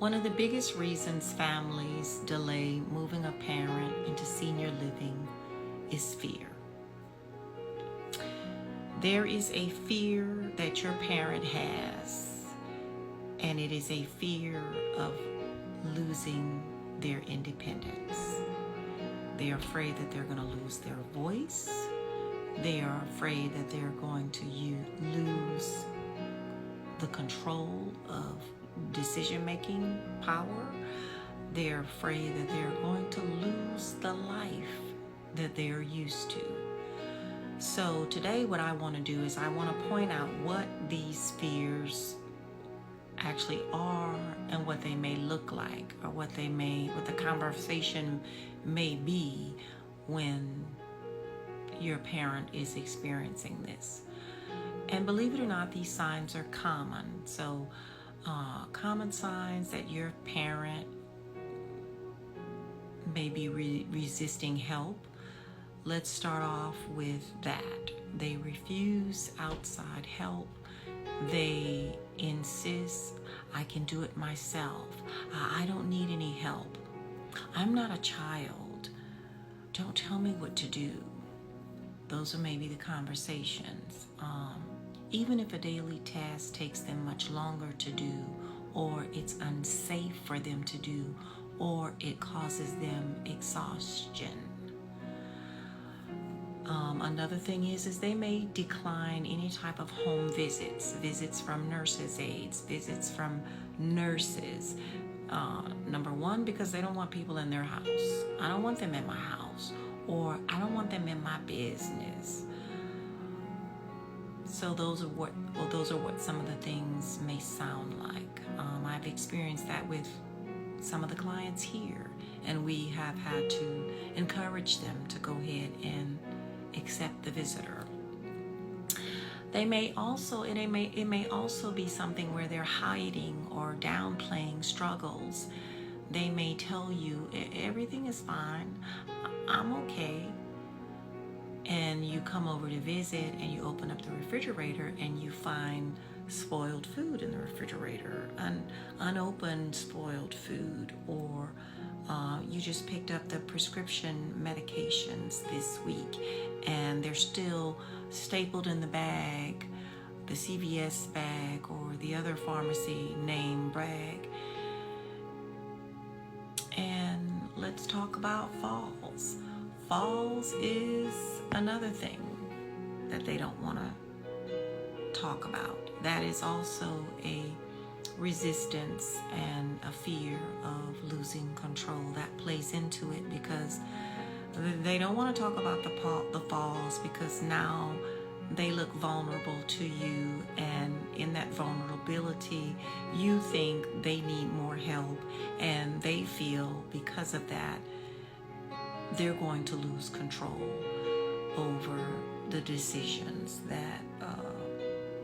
One of the biggest reasons families delay moving a parent into senior living is fear. There is a fear that your parent has, and it is a fear of losing their independence. They're afraid that they're going to lose their voice. They are afraid that they're going to lose the control of decision-making power. They're afraid that they're going to lose the life that they're used to. So today what I want to do is I want to point out what these fears actually are and what they may look like, or what the conversation may be when your parent is experiencing this. And believe it or not, these signs are common. So common signs that your parent may be resisting help. Let's start off with that. They refuse outside help. They insist, I can do it myself. I don't need any help. I'm not a child. Don't tell me what to do. Those are maybe the conversations. Even if a daily task takes them much longer to do, or it's unsafe for them to do, or it causes them exhaustion. Another thing is they may decline any type of home visits from nurses' aides, visits from nurses. Number one, because they don't want people in their house. I don't want them in my house, or I don't want them in my business. So those are what some of the things may sound like. I've experienced that with some of the clients here, and we have had to encourage them to go ahead and accept the visitor. It may also be something where they're hiding or downplaying struggles. They may tell you everything is fine, I'm okay. And you come over to visit and you open up the refrigerator and you find spoiled food in the refrigerator, unopened spoiled food, or you just picked up the prescription medications this week and they're still stapled in the bag, the CVS bag or the other pharmacy name bag. And let's talk about falls. Falls is another thing that they don't want to talk about. That is also a resistance and a fear of losing control that plays into it, because they don't want to talk about the falls, because now they look vulnerable to you, and in that vulnerability you think they need more help, and they feel because of that they're going to lose control over the decisions that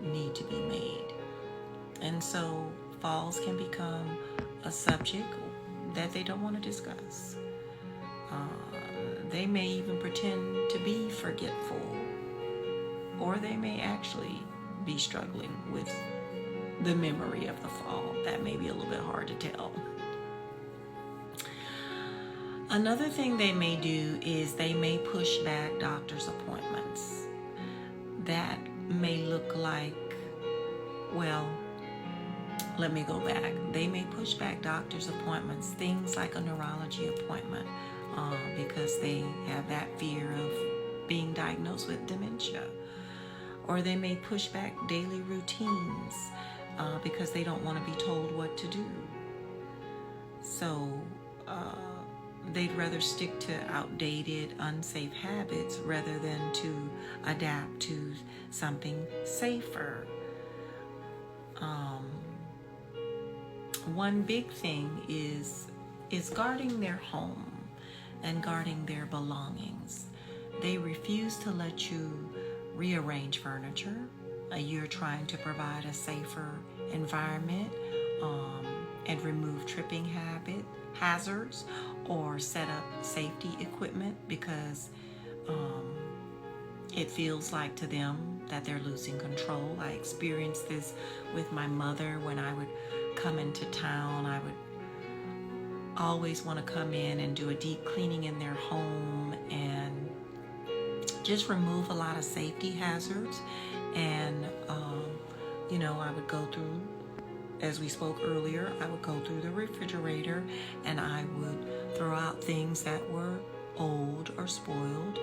need to be made. And so falls can become a subject that they don't want to discuss. They may even pretend to be forgetful, or they may actually be struggling with the memory of the fall. That may be a little bit hard to tell. Another thing they may do is they may push back doctor's appointments. That may look like, well, let me go back. They may push back doctor's appointments, things like a neurology appointment, because they have that fear of being diagnosed with dementia. Or they may push back daily routines because they don't want to be told what to do. So they'd rather stick to outdated, unsafe habits rather than to adapt to something safer. One big thing is guarding their home and guarding their belongings. They refuse to let you rearrange furniture. You're trying to provide a safer environment and remove tripping hazards, or set up safety equipment, because it feels like to them that they're losing control. I experienced this with my mother when I would come into town, I would always want to come in and do a deep cleaning in their home and just remove a lot of safety hazards. And I would go through, as we spoke earlier, I would go through the refrigerator and I would throw out things that were old or spoiled.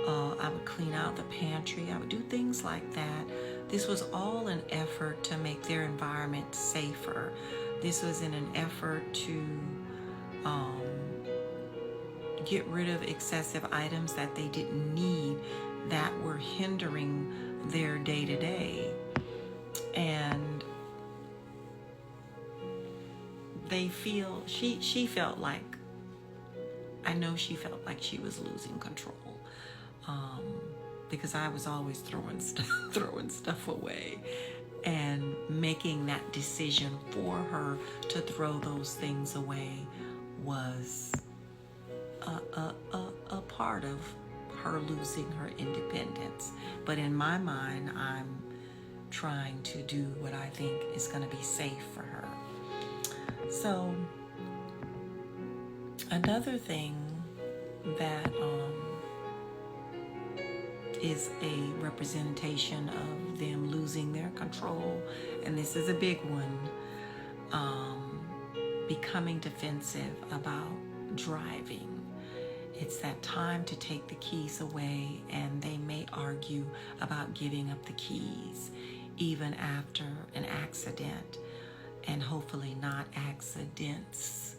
I would clean out the pantry. I would do things like that. This was all an effort to make their environment safer. This was in an effort to get rid of excessive items that they didn't need that were hindering their day-to-day. And she felt like, I know she felt like she was losing control, because I was always throwing stuff away, and making that decision for her to throw those things away was a part of her losing her independence. But in my mind, I'm trying to do what I think is going to be safe for her. So another thing that is a representation of them losing their control, and this is a big one, becoming defensive about driving. It's that time to take the keys away, and they may argue about giving up the keys even after an accident, and hopefully not accidents,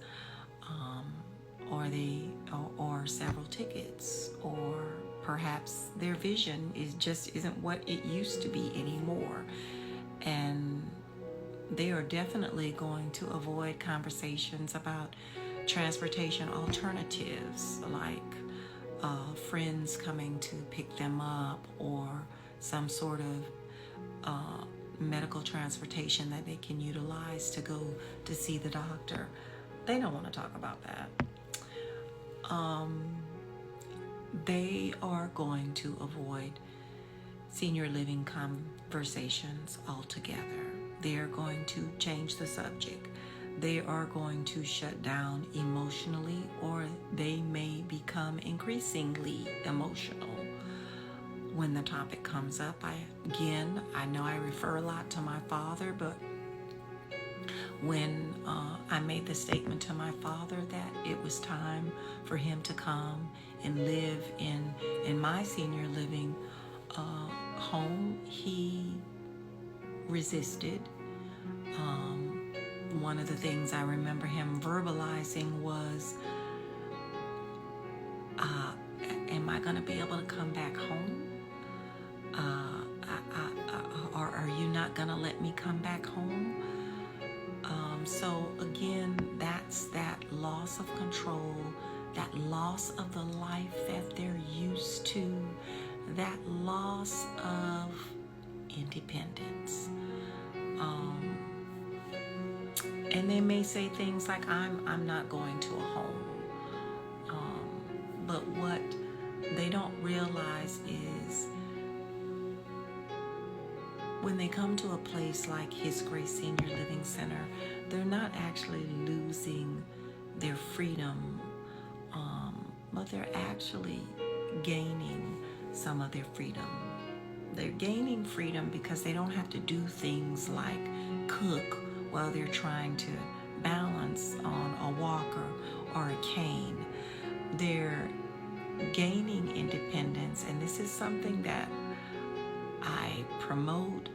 or several tickets, or perhaps their vision isn't what it used to be anymore. And they are definitely going to avoid conversations about transportation alternatives, like friends coming to pick them up, or some sort of medical transportation that they can utilize to go to see the doctor. They don't want to talk about that. They are going to avoid senior living conversations altogether. They are going to change the subject. They are going to shut down emotionally, or they may become increasingly emotional when the topic comes up. I know I refer a lot to my father, but when I made the statement to my father that it was time for him to come and live in my senior living home, he resisted. One of the things I remember him verbalizing was, am I going to be able to come back home? Or are you not going to let me come back home? So again, that's that loss of control, that loss of the life that they're used to, that loss of independence. And they may say things like, I'm not going to a home. But what they don't realize is, when they come to a place like His Grace Senior Living Center, they're not actually losing their freedom, but they're actually gaining some of their freedom. They're gaining freedom because they don't have to do things like cook while they're trying to balance on a walker or a cane. They're gaining independence, and this is something that I promote.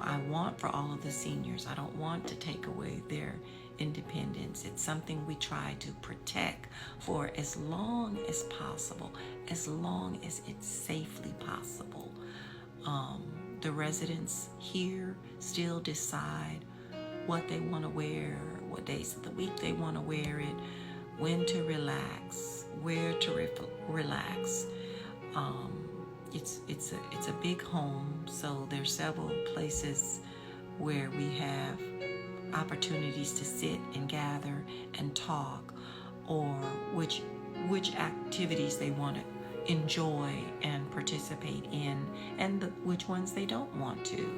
I want for all of the seniors. I don't want to take away their independence. It's something we try to protect for as long as possible, as long as it's safely possible. The residents here still decide what they want to wear, what days of the week they want to wear it, when to relax, where to relax. It's a big home, so there's several places where we have opportunities to sit and gather and talk, or which activities they want to enjoy and participate in, and which ones they don't want to.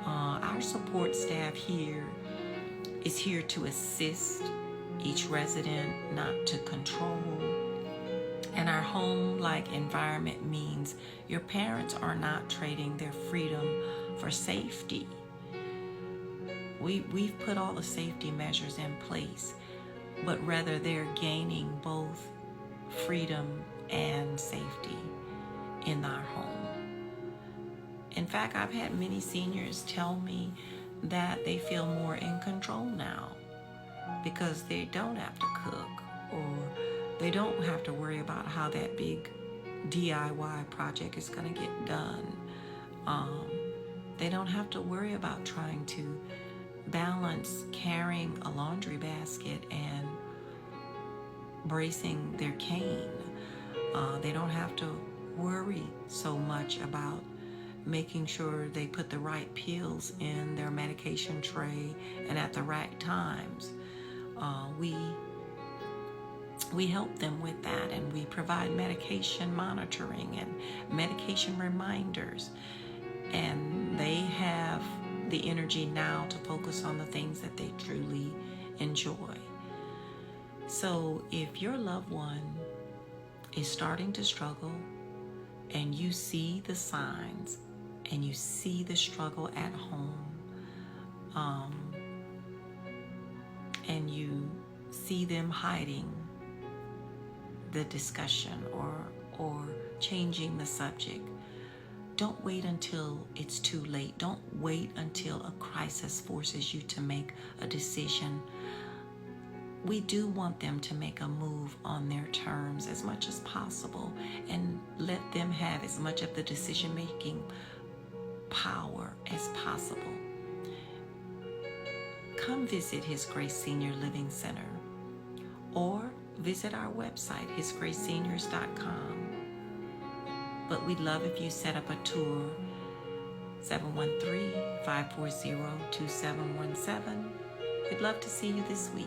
Our support staff here is here to assist each resident, not to control. And our home-like environment means your parents are not trading their freedom for safety. We've put all the safety measures in place, but rather they're gaining both freedom and safety in our home. In fact, I've had many seniors tell me that they feel more in control now because they don't have to cook, or they don't have to worry about how that big DIY project is going to get done. They don't have to worry about trying to balance carrying a laundry basket and bracing their cane. They don't have to worry so much about making sure they put the right pills in their medication tray and at the right times. We help them with that, and we provide medication monitoring and medication reminders, and they have the energy now to focus on the things that they truly enjoy. So if your loved one is starting to struggle and you see the signs and you see the struggle at home, and you see them hiding the discussion or changing the subject, don't wait until it's too late. Don't wait until a crisis forces you to make a decision. We do want them to make a move on their terms as much as possible, and let them have as much of the decision-making power as possible. Come visit His Grace Senior Living Center, or visit our website, hisgraceseniors.com. But we'd love if you set up a tour, 713-540-2717. We'd love to see you this week.